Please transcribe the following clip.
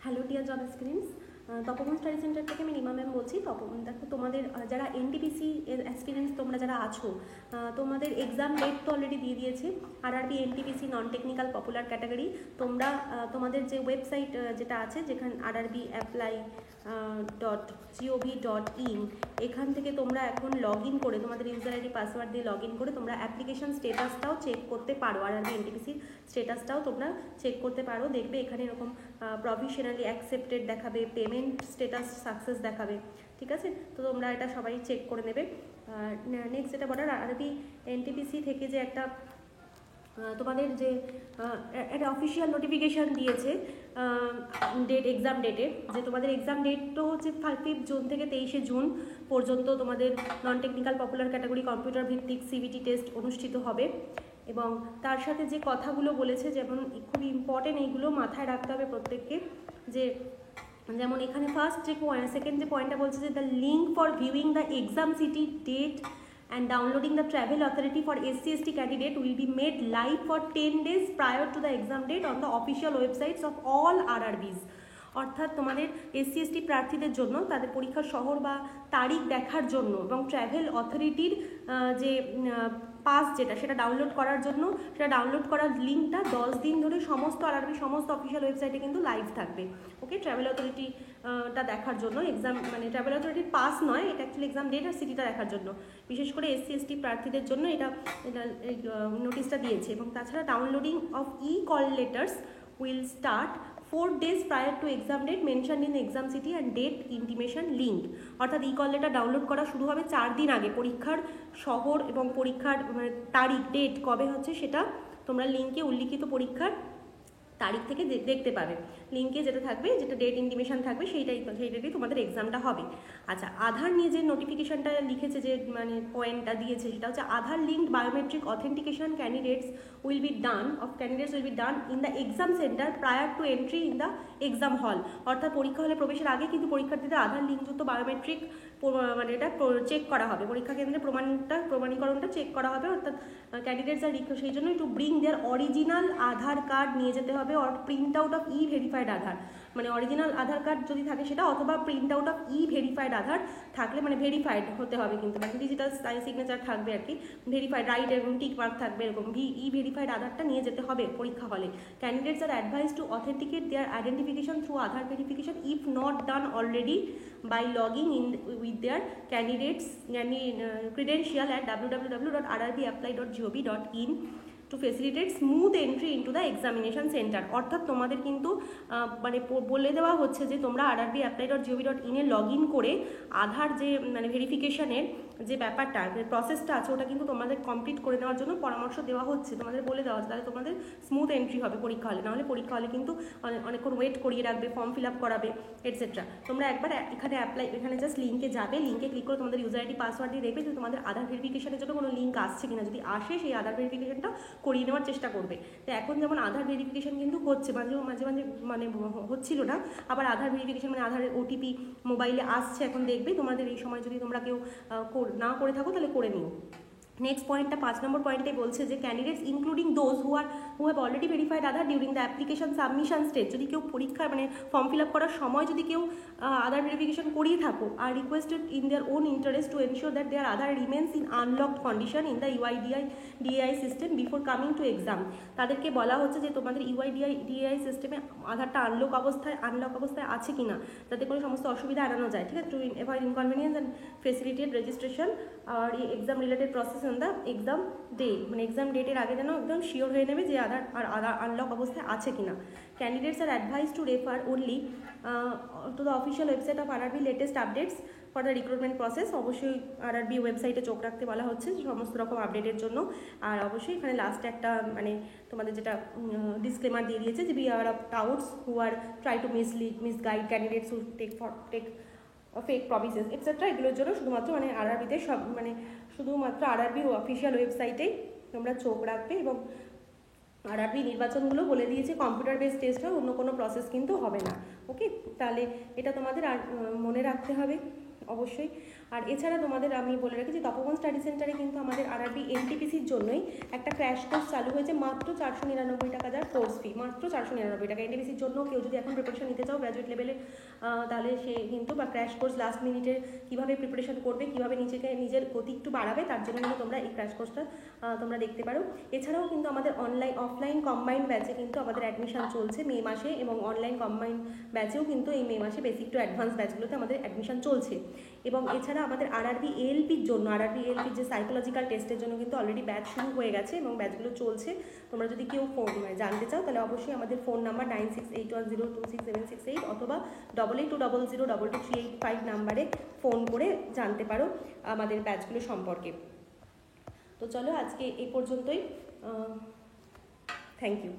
Hello dear job aspirants, তপবন study centre থেকে আমি Rima ma'am বলছি। দেখো, তোমাদের যারা এনটিপিসি অ্যাসপিরেন্টস তোমরা যারা আছো, তোমাদের এক্সাম ডেট তো অলরেডি দিয়ে দিয়েছে। RRB NTPC non technical popular category, তোমরা তোমাদের যে ওয়েবসাইট যেটা আছে, যেখানে rrbapply.gov.in, এখান থেকে তোমরা এখন লগ ইন করে তোমাদের ইউজার আইডি পাসওয়ার্ড দিয়ে লগ ইন করে তোমরা অ্যাপ্লিকেশন স্টেটাসটাও চেক করতে পারো। আরআরবি এনটিপিসির স্টেটাসটাও তোমরা চেক করতে পারো। দেখবে এখানে এরকম প্রভিশনালি অ্যাকসেপ্টেড দেখাবে, পেমেন্ট স্ট্যাটাস সাকসেস দেখাবে। ঠিক আছে, তো তোমরা এটা সবাই চেক করে নেবে। নেক্সট যেটা বলার, আরবি এনটিপিসি থেকে যে একটা তোমাদের যে একটা অফিসিয়াল নোটিফিকেশান দিয়েছে ডেট, এক্সাম ডেটের, যে তোমাদের এক্সাম ডেট তো হচ্ছে 5 জুন থেকে 23 জুন পর্যন্ত তোমাদের non technical popular category computer ভিত্তিক সিবিটি টেস্ট অনুষ্ঠিত হবে। এবং তার সাথে যে কথাগুলো বলেছে, যেমন খুবই ইম্পর্টেন্ট, এইগুলো মাথায় রাখতে হবে প্রত্যেককে। যে যেমন এখানে ফার্স্ট যে সেকেন্ড যে পয়েন্টটা বলছে যে the link for viewing the exam city date and downloading the travel authority for SC/ST candidate will be made live for 10 days prior to the exam date on the official websites of all RRBs. অর্থাৎ তোমাদের SC/ST প্রার্থীদের জন্য তাদের পরীক্ষার শহর বা তারিখ দেখার জন্য এবং ট্রাভেল অথরিটির যে পাস যেটা, সেটা ডাউনলোড করার জন্য, সেটা ডাউনলোড করার লিঙ্কটা 10 দিন ধরে সমস্ত আরআরবি সমস্ত অফিসিয়াল ওয়েবসাইটে কিন্তু লাইভ থাকবে। ওকে, ট্রাভেল অথরিটিটা দেখার জন্য, এক্সাম মানে ট্রাভেল অথরিটির পাস নয়, এটা অ্যাকচুয়ালি এক্সাম ডেট আর সিটিটা দেখার জন্য, বিশেষ করে SC/ST প্রার্থীদের জন্য এটা নোটিশটা দিয়েছে। এবং তাছাড়া downloading of call letters will start 4 days prior to exam date mentioned in the exam city and date intimation link। অর্থাৎ কল লেটার ডাউনলোড করা শুরু হবে 4 দিন আগে। পরীক্ষার শহর এবং পরীক্ষার তারিখ, ডেট কবে হচ্ছে সেটা তোমরা লিঙ্কে উল্লিখিত পরীক্ষার তারিখ থেকে দেখতে পাবে। লিঙ্কে যেটা থাকবে, যেটা ডেট ইন্টিমেশন থাকবে, সেইটাই তোমাদের এক্সামটা হবে। আচ্ছা, আধার নিয়ে যে নোটিফিকেশনটা লিখেছে, যে মানে পয়েন্টটা দিয়েছে, সেটা হচ্ছে Aadhaar linked biometric authentication candidates will be done in the exam centre prior to entry in the exam hall. অর্থাৎ পরীক্ষা হলে প্রবেশের আগে কিন্তু পরীক্ষার্থীদের আধার লিঙ্কযুক্ত বায়োমেট্রিক মানে এটা চেক করা হবে। পরীক্ষা কেন্দ্রে প্রমাণীকরণটা চেক করা হবে। অর্থাৎ ক্যান্ডিডেটস আর সেই জন্য to bring their original Aadhaar card নিয়ে যেতে হবে, or print out of verified Aadhaar, মানে অরিজিনাল আধার কার্ড যদি থাকে সেটা, অথবা print out of verified Aadhaar থাকলে, মানে ভেরিফাইড হতে হবে কিন্তু, মানে ডিজিটাল সিগনেচার থাকবে আর কি, ভেরিফাইড রাইট এবং টিক মার্ক থাকবে, এরকম ভেরিফাইড আধারটা নিয়ে যেতে হবে পরীক্ষা হলে। Candidates are advise to authenticate their identification through Aadhaar verification if not done already by logging in with their candidates credential at www.rrbapply.gov.in to facilitate smooth entry into the examination center। অর্থাৎ তোমাদের কিন্তু মানে বলে দেওয়া হচ্ছে যে তোমরা rrbapply.gov.in এ লগ ইন করে আধার যে মানে ভেরিফিকেশনের যে ব্যাপারটা, প্রসেসটা আছে, ওটা কিন্তু তোমাদের কমপ্লিট করে নেওয়ার জন্য পরামর্শ দেওয়া হচ্ছে, তোমাদের বলে দেওয়া হচ্ছে, তাহলে তোমাদের স্মুথ এন্ট্রি হবে পরীক্ষা হলে। নাহলে পরীক্ষা হলে কিন্তু অনেকক্ষণ ওয়েট করিয়ে রাখবে, ফর্ম ফিল আপ করাবে, এটসেট্রা। তোমরা একবার এখানে জাস্ট লিঙ্কে যাবে, লিঙ্কে ক্লিক করে তোমাদের ইউজার আইডি পাসওয়ার্ড দিয়ে দেখবে যে তোমাদের আধার ভেরিফিকেশনের জন্য কোনো লিঙ্ক আসছে কিনা। যদি আসে, সেই আধার ভেরিফিকেশনটা করিয়ে নেওয়ার চেষ্টা করবে। তো এখন যেমন আধার ভেরিফিকেশন কিন্তু হচ্ছে, মাঝে মাঝে মানে হচ্ছিল না, আবার আধার ভেরিফিকেশন মানে আধারের ওটিপি মোবাইলে আসছে এখন, দেখবে তোমাদের এই সময় যদি তোমরা কেউ না করে থাকো তাহলে করে নিও। নেক্সট পয়েন্টটা 5 নম্বর পয়েন্টে বলছে যে candidates including those who have already verified Aadhaar during the application submission stage, যদি কেউ পরীক্ষার মানে ফর্ম ফিল আপ করার সময় যদি কেউ আধার ভেরিফিকেশন করিয়ে থাকো, are requested in their own interest to ensure that their Aadhaar remains in unlocked condition in the UIDAI system before coming to exam. তাদেরকে বলা হচ্ছে যে তোমাদের UIDAI সিস্টেমে আধারটা আনলক অবস্থায় আছে কিনা, যাতে কোনো সমস্ত অসুবিধা এড়ানো যায়। ঠিক আছে, to avoid inconvenience and facilitated registration আর exam related process on the exam day, মানে এক্সাম ডেটের আগে যেন একদম শিওর হয়ে নেবে যে আধার আনলক অবস্থায় আছে কিনা। Candidates are advise two refer only to the official website of RRB latest updates for the recruitment process. অবশ্যই আরআরবি ওয়েবসাইটে চোখ রাখতে বলা হচ্ছে সমস্ত রকম আপডেটের জন্য। আর অবশ্যই এখানে লাস্টে একটা মানে তোমাদের যেটা ডিসক্লেমার দিয়ে দিয়েছে যে beware of touts who are try to misguide candidates who take fake promises etcetera. এগুলোর জন্য শুধুমাত্র মানে আরআরবিতে সব মানে শুধুমাত্র আরআরবির অফিসিয়াল ওয়েবসাইটেই তোমরা চোখ রাখবে। এবং আরআরবি নির্বাচনগুলো বলে দিয়েছে কম্পিউটার বেস টেস্ট হয়, অন্য কোনো প্রসেস কিন্তু হবে না। ওকে, তাহলে এটা তোমাদের আর মনে রাখতে হবে। অবশ্যই। আর এছাড়া তোমাদের আমি বলে রাখি যে তপবন স্টাডি সেন্টারে কিন্তু আমাদের আরআরবি এনটিপিসির জন্যই একটা ক্র্যাশ কোর্স চালু হয়েছে, মাত্র 499 টাকা যার কোর্স ফি, মাত্র 499 টাকা। এনটিপিসির জন্য কেউ যদি এখন প্রিপারেশন নিতে চাও গ্র্যাজুয়েট লেভেলে, তাহলে সে কিন্তু বা ক্র্যাশ কোর্স লাস্ট মিনিটের কীভাবে প্রিপারেশন করবে, কীভাবে নিজের গতি একটু বাড়াবে, তার জন্য কিন্তু তোমরা এই ক্র্যাশ কোর্সটা তোমরা দেখতে পারো। এছাড়াও কিন্তু আমাদের অফলাইন কম্বাইন্ড ব্যাচে কিন্তু আমাদের অ্যাডমিশন চলছে মে মাসে, এবং অনলাইন কম্বাইন্ড ব্যাচেও কিন্তু এই মে মাসে বেসিক টু অ্যাডভান্স ব্যাচগুলোতে আমাদের অ্যাডমিশন চলছে। এবং এছাড়া আমাদের আরআরবি এএলপির জন্য, আরআরবি এএলপির যে সাইকোলজিক্যাল টেস্টের জন্য কিন্তু অলরেডি ব্যাচ শুরু হয়ে গেছে এবং ব্যাচগুলো চলছে। তোমরা যদি কেউ জানতে চাও তাহলে অবশ্যই আমাদের ফোন নাম্বার 9681026768 অথবা 8820022385 নাম্বারে ফোন করে জানতে পারো আমাদের ব্যাচগুলো সম্পর্কে। তো চলো আজকে এই পর্যন্তই, থ্যাংক ইউ।